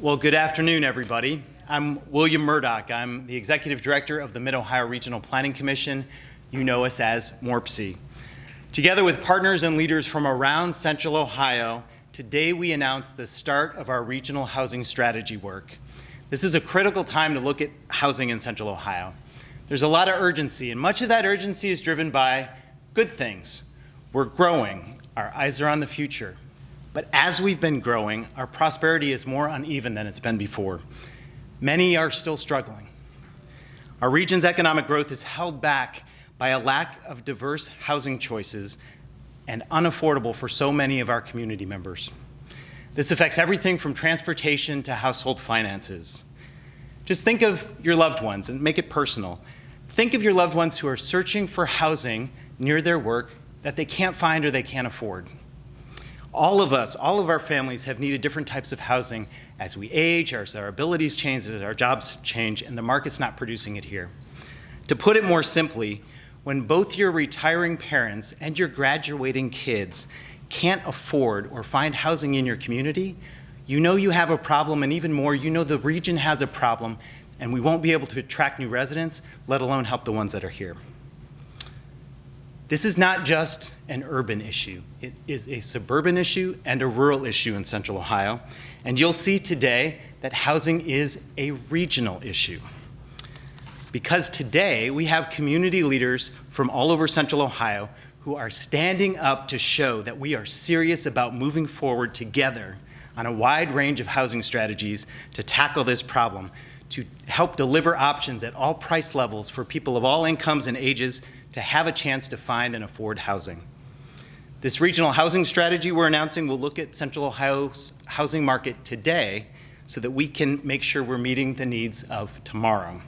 Well, good afternoon, everybody. I'm William Murdoch. I'm the Executive Director of the Mid-Ohio Regional Planning Commission. You know us as MORPC. Together with partners and leaders from around Central Ohio, today we announce the start of our regional housing strategy work. This is a critical time to look at housing in Central Ohio. There's a lot of urgency, and much of that urgency is driven by good things. We're growing. Our eyes are on the future. But as we've been growing, our prosperity is more uneven than it's been before. Many are still struggling. Our region's economic growth is held back by a lack of diverse housing choices and unaffordable for so many of our community members. This affects everything from transportation to household finances. Just think of your loved ones and make it personal. Think of your loved ones who are searching for housing near their work that they can't find or they can't afford. All of us, all of our families have needed different types of housing as we age, as our abilities change, as our jobs change, and the market's not producing it here. To put it more simply, when both your retiring parents and your graduating kids can't afford or find housing in your community, you know you have a problem, and even more, you know the region has a problem, and we won't be able to attract new residents, let alone help the ones that are here. This is not just an urban issue. It is a suburban issue and a rural issue in Central Ohio. And you'll see today that housing is a regional issue. Because today we have community leaders from all over Central Ohio who are standing up to show that we are serious about moving forward together on a wide range of housing strategies to tackle this problem, to help deliver options at all price levels for people of all incomes and ages to have a chance to find and afford housing. This regional housing strategy we're announcing will look at Central Ohio's housing market today so that we can make sure we're meeting the needs of tomorrow.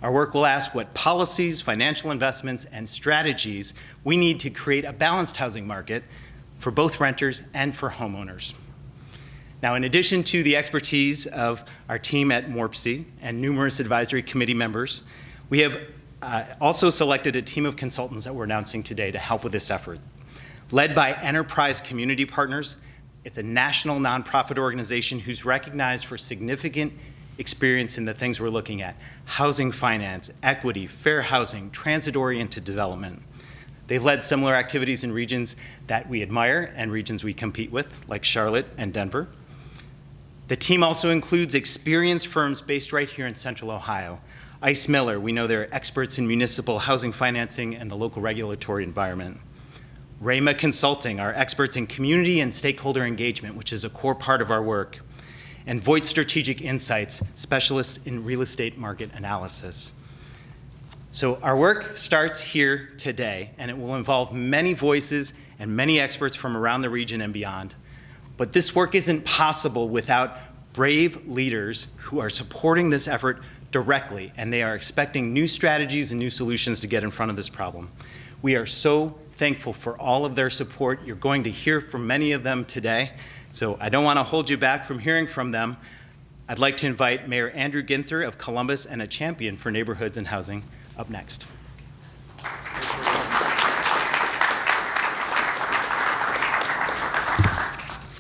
Our work will ask what policies, financial investments, and strategies we need to create a balanced housing market for both renters and for homeowners. Now, in addition to the expertise of our team at MORPC and numerous advisory committee members, we have also selected a team of consultants that we're announcing today to help with this effort. Led by Enterprise Community Partners, it's a national nonprofit organization who's recognized for significant experience in the things we're looking at: housing finance, equity, fair housing, transit-oriented development. They've led similar activities in regions that we admire and regions we compete with, like Charlotte and Denver. The team also includes experienced firms based right here in Central Ohio. Ice Miller, we know they're experts in municipal housing financing and the local regulatory environment. Rama Consulting, our experts in community and stakeholder engagement, which is a core part of our work. And Voigt Strategic Insights, specialists in real estate market analysis. So our work starts here today, and it will involve many voices and many experts from around the region and beyond. But this work isn't possible without brave leaders who are supporting this effort directly, and they are expecting new strategies and new solutions to get in front of this problem. We are so thankful for all of their support. You're going to hear from many of them today, so I don't want to hold you back from hearing from them. I'd like to invite Mayor Andrew Ginther of Columbus and a champion for neighborhoods and housing up next.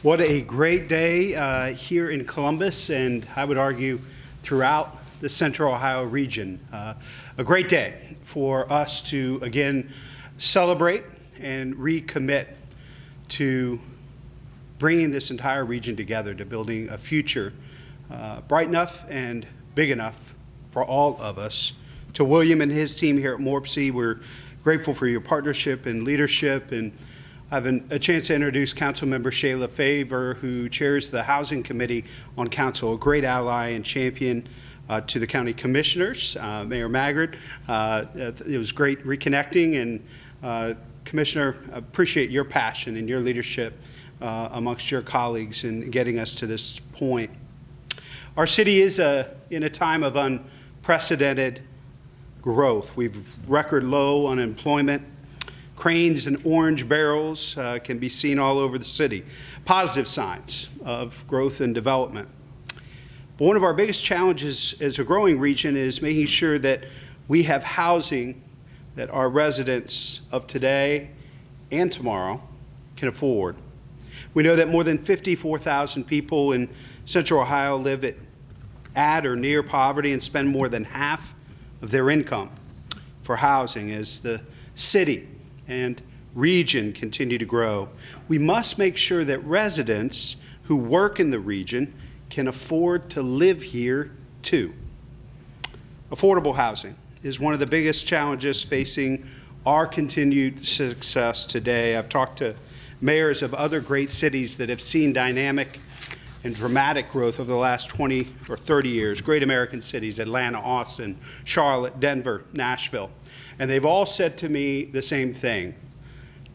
What a great day here in Columbus, and I would argue throughout the Central Ohio region. A great day for us to, again, celebrate and recommit to bringing this entire region together to building a future bright enough and big enough for all of us. To William and his team here at MORPC, we're grateful for your partnership and leadership, and I have a chance to introduce Councilmember Shayla Favor, who chairs the Housing Committee on Council, a great ally and champion to the county commissioners, Mayor Maggard. It was great reconnecting, and Commissioner, appreciate your passion and your leadership amongst your colleagues in getting us to this point. Our city is in a time of unprecedented growth. We've record low unemployment. Cranes and orange barrels can be seen all over the city. Positive signs of growth and development. But one of our biggest challenges as a growing region is making sure that we have housing that our residents of today and tomorrow can afford. We know that more than 54,000 people in Central Ohio live at or near poverty and spend more than half of their income for housing. As the city and region continue to grow, we must make sure that residents who work in the region can afford to live here too. Affordable housing is one of the biggest challenges facing our continued success today. I've talked to mayors of other great cities that have seen dynamic and dramatic growth over the last 20 or 30 years, great American cities, Atlanta, Austin, Charlotte, Denver, Nashville. And they've all said to me the same thing: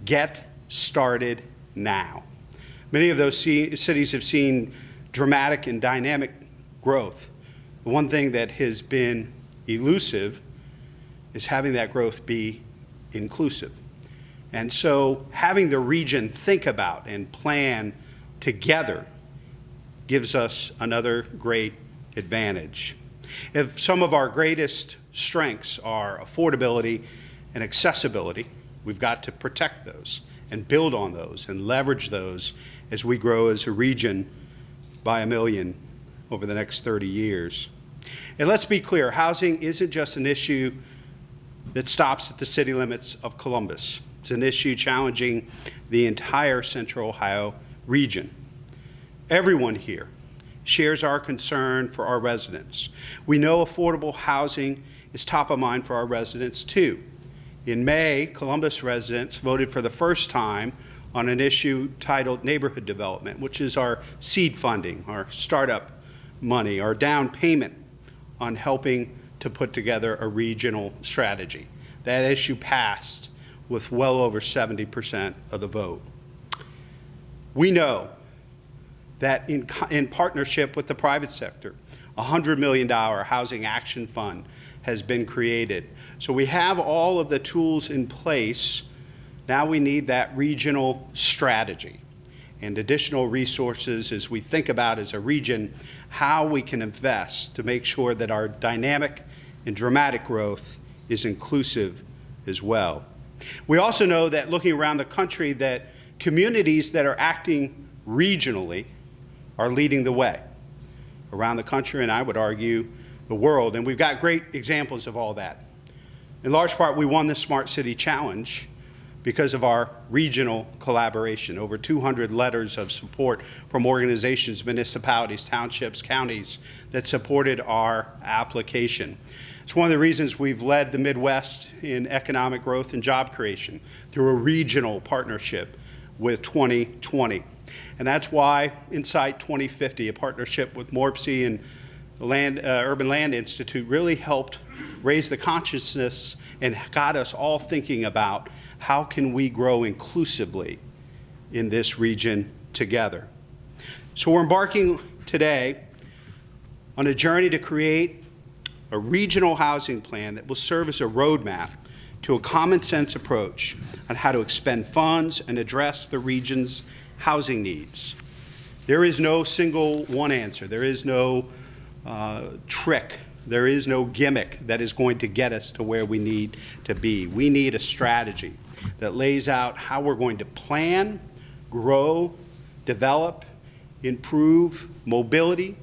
get started now. Many of those cities have seen dramatic and dynamic growth. The one thing that has been elusive is having that growth be inclusive. And so having the region think about and plan together gives us another great advantage. If some of our greatest strengths are affordability and accessibility, we've got to protect those and build on those and leverage those as we grow as a region by 1 million over the next 30 years. And let's be clear, housing isn't just an issue that stops at the city limits of Columbus. It's an issue challenging the entire Central Ohio region. Everyone here shares our concern for our residents. We know affordable housing is top of mind for our residents too. In May, Columbus residents voted for the first time on an issue titled neighborhood development, which is our seed funding, our startup money, our down payment on helping to put together a regional strategy. That issue passed with well over 70% of the vote. We know that in partnership with the private sector, a $100 million Housing Action Fund has been created. So we have all of the tools in place. Now we need that regional strategy and additional resources as we think about, as a region, how we can invest to make sure that our dynamic and dramatic growth is inclusive as well. We also know that, looking around the country, that communities that are acting regionally are leading the way around the country, and I would argue the world. And we've got great examples of all that. In large part, we won the Smart City Challenge because of our regional collaboration. Over 200 letters of support from organizations, municipalities, townships, counties that supported our application. It's one of the reasons we've led the Midwest in economic growth and job creation through a regional partnership with 2020. And that's why Insight 2050, a partnership with MORPC and the Urban Land Institute, really helped raise the consciousness and got us all thinking about how can we grow inclusively in this region together. So we're embarking today on a journey to create a regional housing plan that will serve as a roadmap to a common sense approach on how to expend funds and address the region's housing needs. There is no single one answer. There is no trick. There is no gimmick that is going to get us to where we need to be. We need a strategy that lays out how we're going to plan, grow, develop, improve mobility,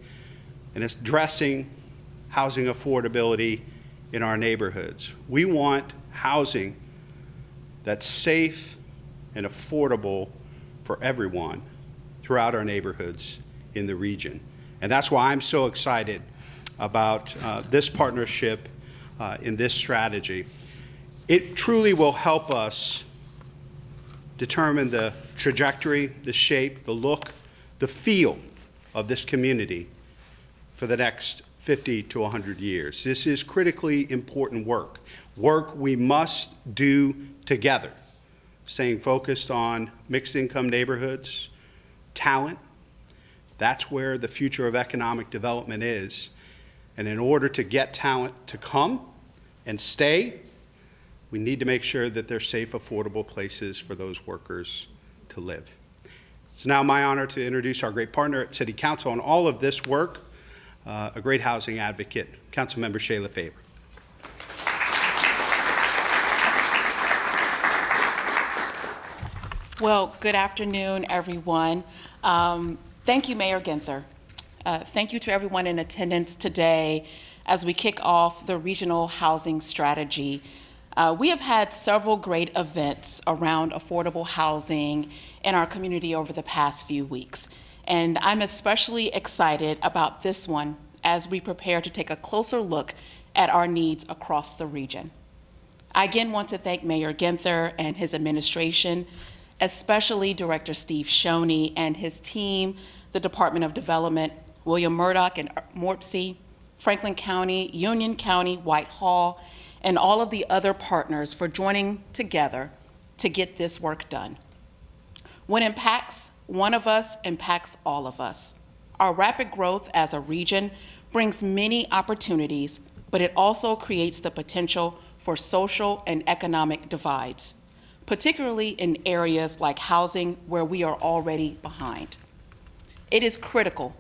and addressing housing affordability in our neighborhoods. We want housing that's safe and affordable for everyone throughout our neighborhoods in the region. And that's why I'm so excited about this partnership in this strategy. It truly will help us determine the trajectory, the shape, the look, the feel of this community for the next 50 to 100 years. This is critically important work we must do together, staying focused on mixed income neighborhoods, talent. That's where the future of economic development is. And in order to get talent to come and stay, we need to make sure that they're safe, affordable places for those workers to live. It's now my honor to introduce our great partner at City Council on all of this work, a great housing advocate, Councilmember Shayla Faber. Well, good afternoon, everyone. Thank you, Mayor Ginther. Thank you to everyone in attendance today as we kick off the regional housing strategy. We have had several great events around affordable housing in our community over the past few weeks, and I'm especially excited about this one as we prepare to take a closer look at our needs across the region. I again want to thank Mayor Ginther and his administration, especially Director Steve Shoney and his team, the Department of Development, William Murdoch and MORPC, Franklin County, Union County, Whitehall, and all of the other partners for joining together to get this work done. What impacts one of us impacts all of us. Our rapid growth as a region brings many opportunities, but it also creates the potential for social and economic divides, particularly in areas like housing where we are already behind. It is critical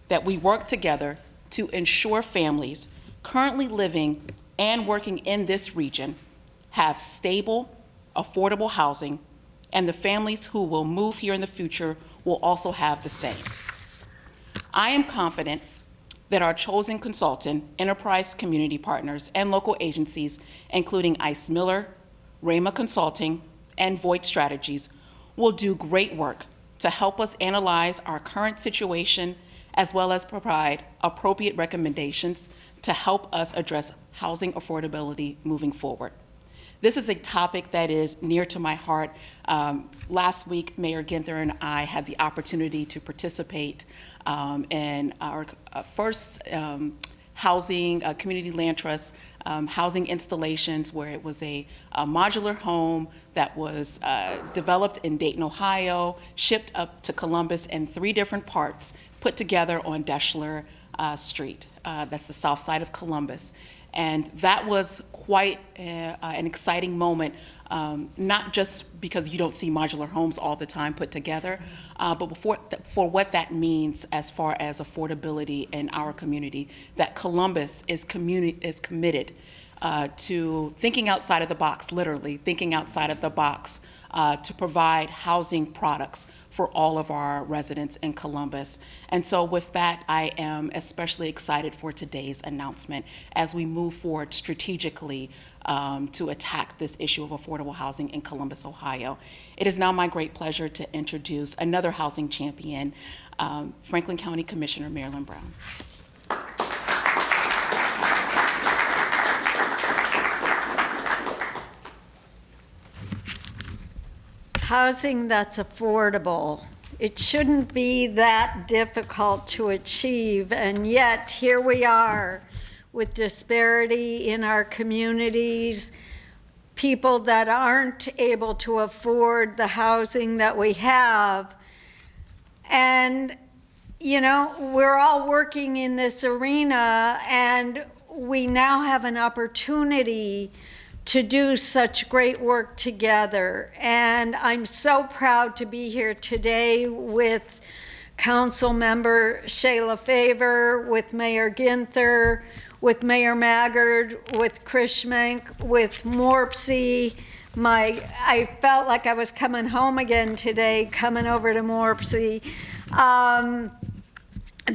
that we work together to ensure families currently living and working in this region have stable, affordable housing, and the families who will move here in the future will also have the same. I am confident that our chosen consultant, enterprise community partners, and local agencies, including Ice Miller, Rama Consulting, and Voight Strategies, will do great work to help us analyze our current situation as well as provide appropriate recommendations to help us address housing affordability moving forward. This is a topic that is near to my heart. Last week, Mayor Ginther and I had the opportunity to participate in our first housing, community land trust housing installations, where it was a modular home that was developed in Dayton, Ohio, shipped up to Columbus in 3 different parts, put together on Deschler Street. That's the south side of Columbus. And that was quite an exciting moment, not just because you don't see modular homes all the time put together, but for what that means as far as affordability in our community, that Columbus is committed to thinking outside of the box, literally thinking outside of the box, to provide housing products for all of our residents in Columbus. And so with that, I am especially excited for today's announcement as we move forward strategically to attack this issue of affordable housing in Columbus, Ohio. It is now my great pleasure to introduce another housing champion, Franklin County Commissioner Marilyn Brown. Housing that's affordable. It shouldn't be that difficult to achieve, and yet here we are with disparity in our communities, people that aren't able to afford the housing that we have. And, you know, we're all working in this arena, and we now have an opportunity to do such great work together. And I'm so proud to be here today with Council Member Shayla Favor, with Mayor Ginther, with Mayor Maggard, with Chris Schmenk, with MORPC. I felt like I was coming home again today, coming over to MORPC.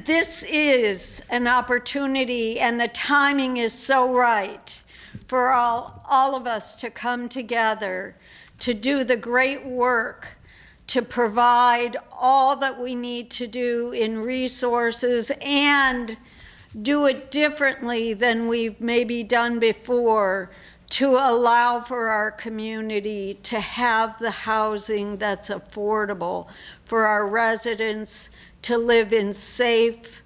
This is an opportunity, and the timing is so right for all of us to come together to do the great work, to provide all that we need to do in resources and do it differently than we've maybe done before, to allow for our community to have the housing that's affordable for our residents to live in safe,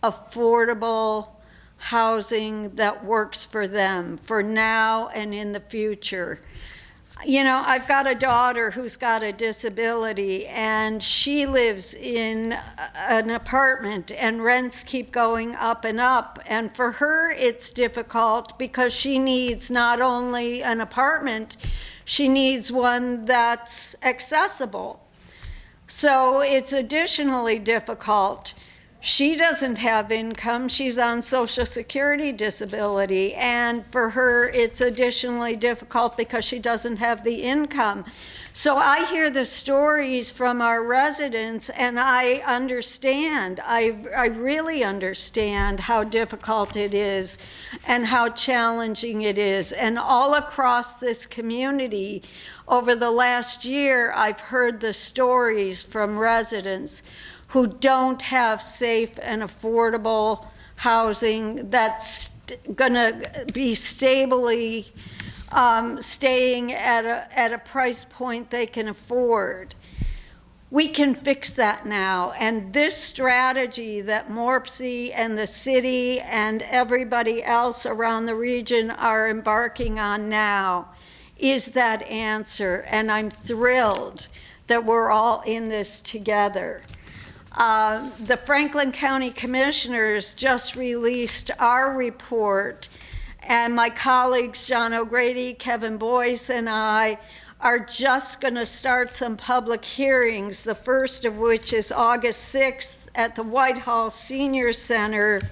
affordable housing that works for them, for now and in the future. You know, I've got a daughter who's got a disability, and she lives in an apartment, and rents keep going up and up. And for her, it's difficult because she needs not only an apartment, she needs one that's accessible. So it's additionally difficult. She doesn't have income. She's on Social Security disability. And for her, it's additionally difficult because she doesn't have the income. So I hear the stories from our residents, and I understand. I really understand how difficult it is and how challenging it is. And all across this community, over the last year, I've heard the stories from residents who don't have safe and affordable housing that's going to be stably staying at a price point they can afford. We can fix that now, and this strategy that MORPC and the city and everybody else around the region are embarking on now is that answer, and I'm thrilled that we're all in this together. The Franklin County Commissioners just released our report, and my colleagues John O'Grady, Kevin Boyce, and I are just going to start some public hearings, the first of which is August 6th at the Whitehall Senior Center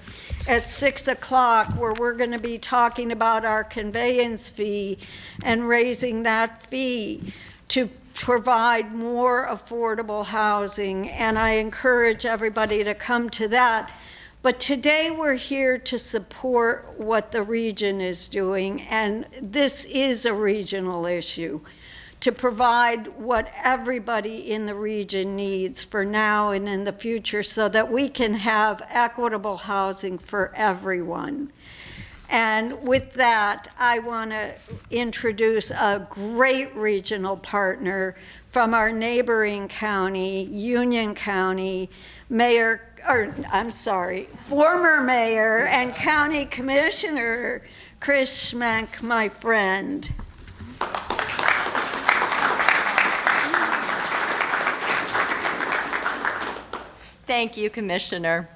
at 6 o'clock, where we're going to be talking about our conveyance fee and raising that fee to provide more affordable housing. And I encourage everybody to come to that. But today we're here to support what the region is doing, and this is a regional issue, to provide what everybody in the region needs for now and in the future so that we can have equitable housing for everyone. And with that, I want to introduce a great regional partner from our neighboring county, Union County, former mayor and county commissioner, Chris Schmenk, my friend. Thank you, Commissioner.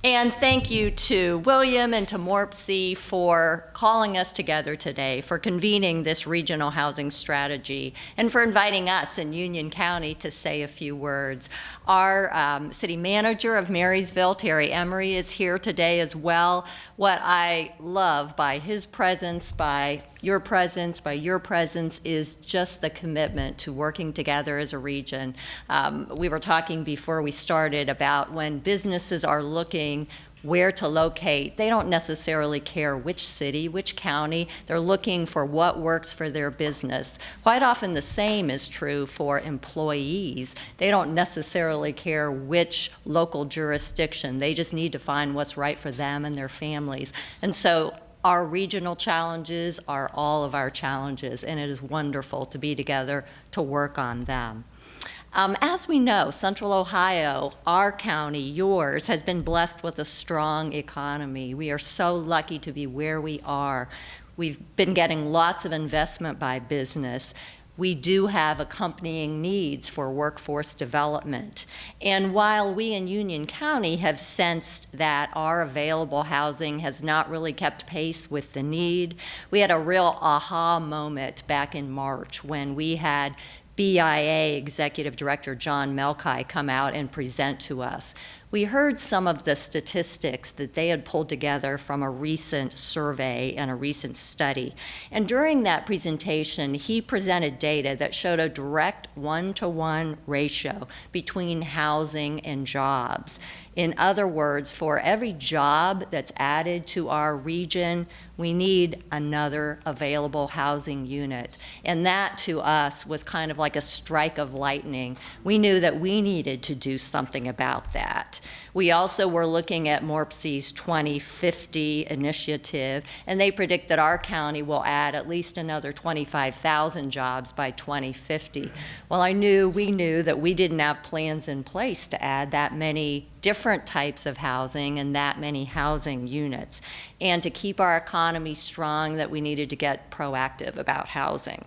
And thank you to William and to MORPC for calling us together today, for convening this regional housing strategy, and for inviting us in Union County to say a few words. Our city manager of Marysville, Terry Emery, is here today as well. What I love by his presence, by your presence, is just the commitment to working together as a region. We were talking before we started about when businesses are looking where to locate, they don't necessarily care which city, which county. They're looking for what works for their business. Quite often the same is true for employees. They don't necessarily care which local jurisdiction. They just need to find what's right for them and their families. And so our regional challenges are all of our challenges, and it is wonderful to be together to work on them. As we know, Central Ohio, our county, yours, has been blessed with a strong economy. We are so lucky to be where we are. We've been getting lots of investment by business. We do have accompanying needs for workforce development. And while we in Union County have sensed that our available housing has not really kept pace with the need, we had a real aha moment back in March when we had BIA Executive Director John Melkai come out and present to us. We heard some of the statistics that they had pulled together from a recent survey and a recent study. And during that presentation, he presented data that showed a direct one-to-one ratio between housing and jobs. In other words, for every job that's added to our region, we need another available housing unit. And that, to us, was kind of like a strike of lightning. We knew that we needed to do something about that. We also were looking at MORPC's 2050 initiative, and they predict that our county will add at least another 25,000 jobs by 2050. Well, we knew that we didn't have plans in place to add that many different types of housing and that many housing units. And to keep our economy strong, that we needed to get proactive about housing.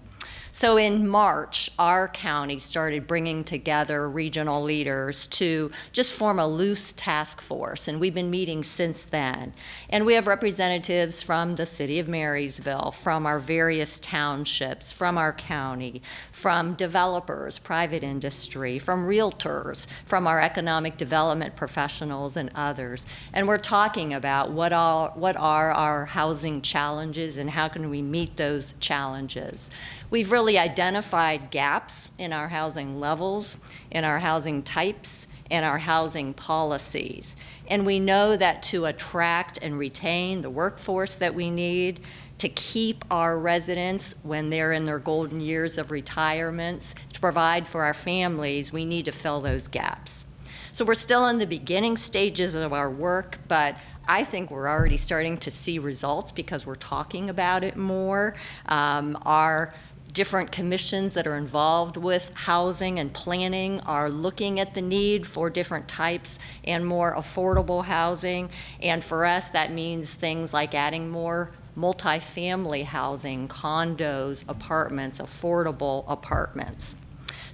So in March, our county started bringing together regional leaders to just form a loose task force, and we've been meeting since then. And we have representatives from the city of Marysville, from our various townships, from our county, from developers, private industry, from realtors, from our economic development professionals and others. And we're talking about what are our housing challenges and how can we meet those challenges. We've really identified gaps in our housing levels, in our housing types, and our housing policies. And we know that to attract and retain the workforce that we need, to keep our residents when they're in their golden years of retirements, to provide for our families, we need to fill those gaps. So we're still in the beginning stages of our work, but I think we're already starting to see results because we're talking about it more. Our different commissions that are involved with housing and planning are looking at the need for different types and more affordable housing. And for us, that means things like adding more multifamily housing, condos, apartments, affordable apartments.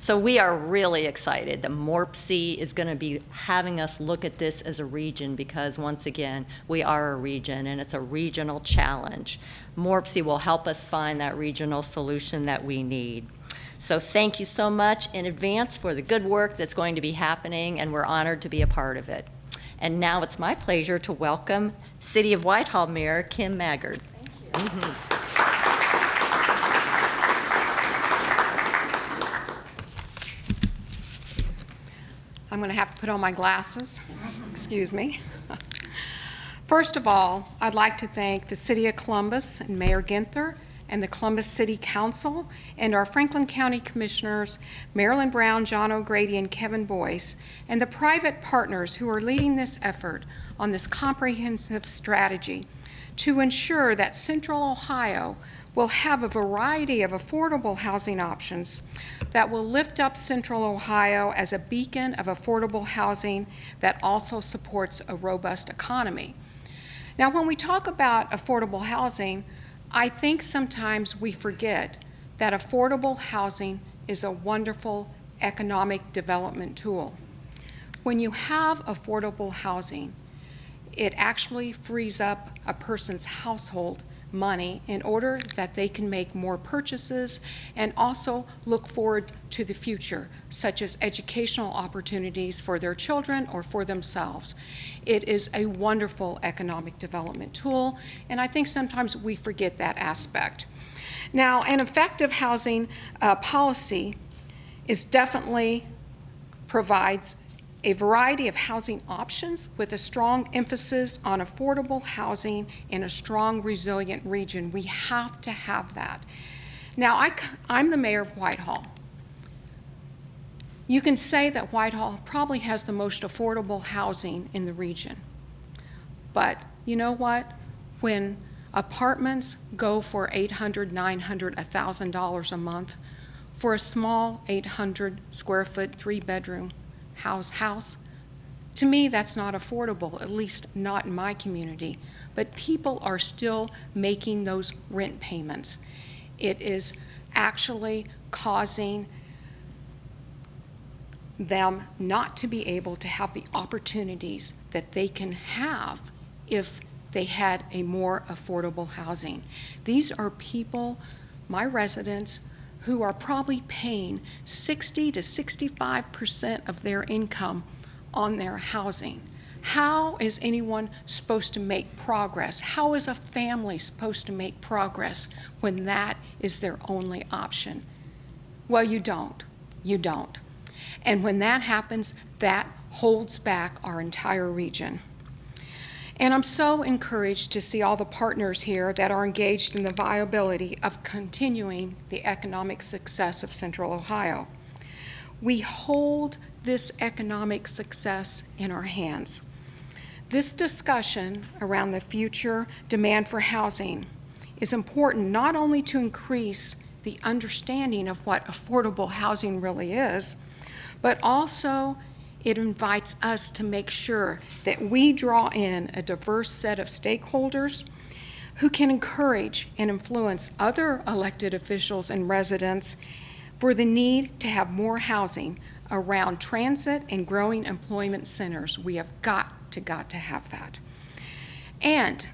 So we are really excited that MORPC is going to be having us look at this as a region because, once again, we are a region and it's a regional challenge. MORPC will help us find that regional solution that we need. So thank you so much in advance for the good work that's going to be happening, and we're honored to be a part of it. And now it's my pleasure to welcome City of Whitehall Mayor Kim Maggard. Thank you. I'm going to have to put on my glasses. Excuse me. First of all, I'd like to thank the City of Columbus and Mayor Ginther and the Columbus City Council and our Franklin County Commissioners, Marilyn Brown, John O'Grady, and Kevin Boyce, and the private partners who are leading this effort on this comprehensive strategy to ensure that Central Ohio will have a variety of affordable housing options that will lift up Central Ohio as a beacon of affordable housing that also supports a robust economy. Now, when we talk about affordable housing, I think sometimes we forget that affordable housing is a wonderful economic development tool. When you have affordable housing, it actually frees up a person's household money in order that they can make more purchases and also look forward to the future, such as educational opportunities for their children or for themselves. It is a wonderful economic development tool, and I think sometimes we forget that aspect. Now, an effective housing policy is definitely provides a variety of housing options with a strong emphasis on affordable housing in a strong, resilient region. We have to have that. Now, I'm the mayor of Whitehall. You can say that Whitehall probably has the most affordable housing in the region. But you know what? When apartments go for $800, $900, $1,000 a month for a small 800 square foot, 3-bedroom house, to me that's not affordable, at least not in my community. But people are still making those rent payments. It is actually causing them not to be able to have the opportunities that they can have if they had a more affordable housing. These are people, my residents, who are probably paying 60 to 65% of their income on their housing. How is anyone supposed to make progress? How is a family supposed to make progress when that is their only option? Well, you don't. You don't. And when that happens, that holds back our entire region. And I'm so encouraged to see all the partners here that are engaged in the viability of continuing the economic success of Central Ohio. We hold this economic success in our hands. This discussion around the future demand for housing is important not only to increase the understanding of what affordable housing really is, but also it invites us to make sure that we draw in a diverse set of stakeholders who can encourage and influence other elected officials and residents for the need to have more housing around transit and growing employment centers. We have got to have that. And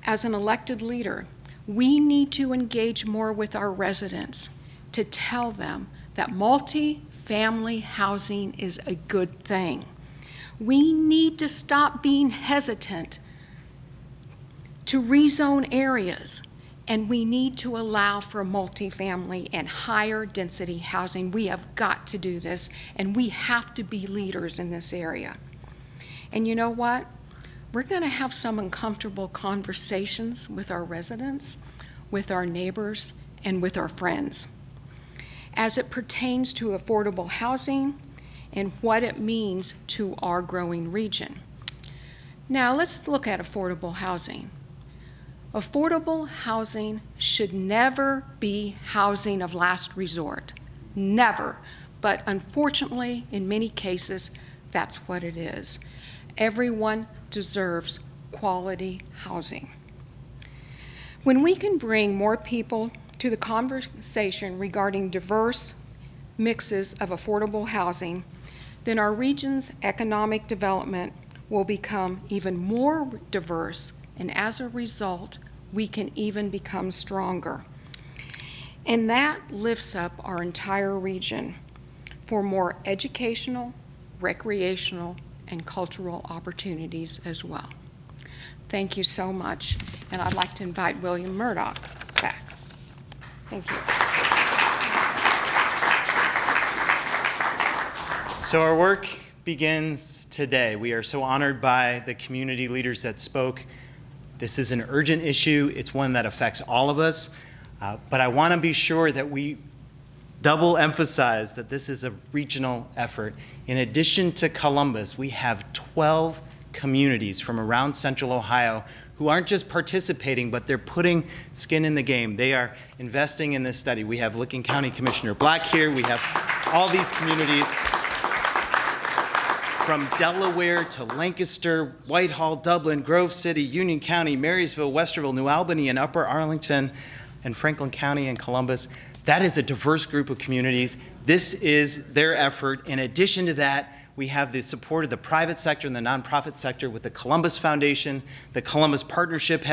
as an elected leader, we need to engage more with our residents to tell them that multi-family housing is a good thing. We need to stop being hesitant to rezone areas, and we need to allow for multifamily and higher density housing. We have got to do this, and we have to be leaders in this area. And you know what? We're going to have some uncomfortable conversations with our residents, with our neighbors, and with our friends as it pertains to affordable housing and what it means to our growing region. Now let's look at affordable housing. Affordable housing should never be housing of last resort. Never. But unfortunately, in many cases, that's what it is. Everyone deserves quality housing. When we can bring more people to the conversation regarding diverse mixes of affordable housing, then our region's economic development will become even more diverse, and as a result, we can even become stronger. And that lifts up our entire region for more educational, recreational, and cultural opportunities as well. Thank you so much, and I'd like to invite William Murdoch back. Thank you. So our work begins today. We are so honored by the community leaders that spoke. This is an urgent issue. It's one that affects all of us. But I want to be sure that we double emphasize that this is a regional effort. In addition to Columbus, we have 12 communities from around Central Ohio who aren't just participating, but they're putting skin in the game. They are investing in this study. We have Licking County Commissioner Black here. We have all these communities from Delaware to Lancaster, Whitehall, Dublin, Grove City, Union County, Marysville, Westerville, New Albany, and Upper Arlington, and Franklin County and Columbus. That is a diverse group of communities. This is their effort. In addition to that, we have the support of the private sector and the nonprofit sector with the Columbus Foundation. The Columbus Partnership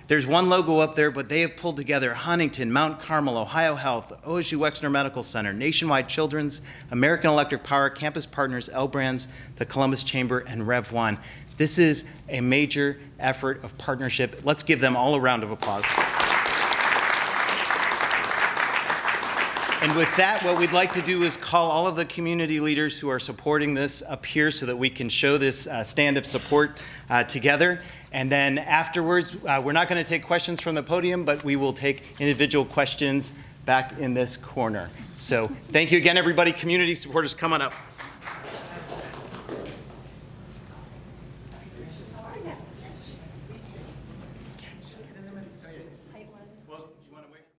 there's one logo up there, but they have pulled together Huntington, Mount Carmel, Ohio Health, OSU Wexner Medical Center, Nationwide Children's, American Electric Power, Campus Partners, L Brands, the Columbus Chamber, and Rev One. This is a major effort of partnership. Let's give them all a round of applause. And with that, what we'd like to do is call all of the community leaders who are supporting this up here so that we can show this stand of support together. And then afterwards, we're not going to take questions from the podium, but we will take individual questions back in this corner. So thank you again, everybody. Community supporters, come on up.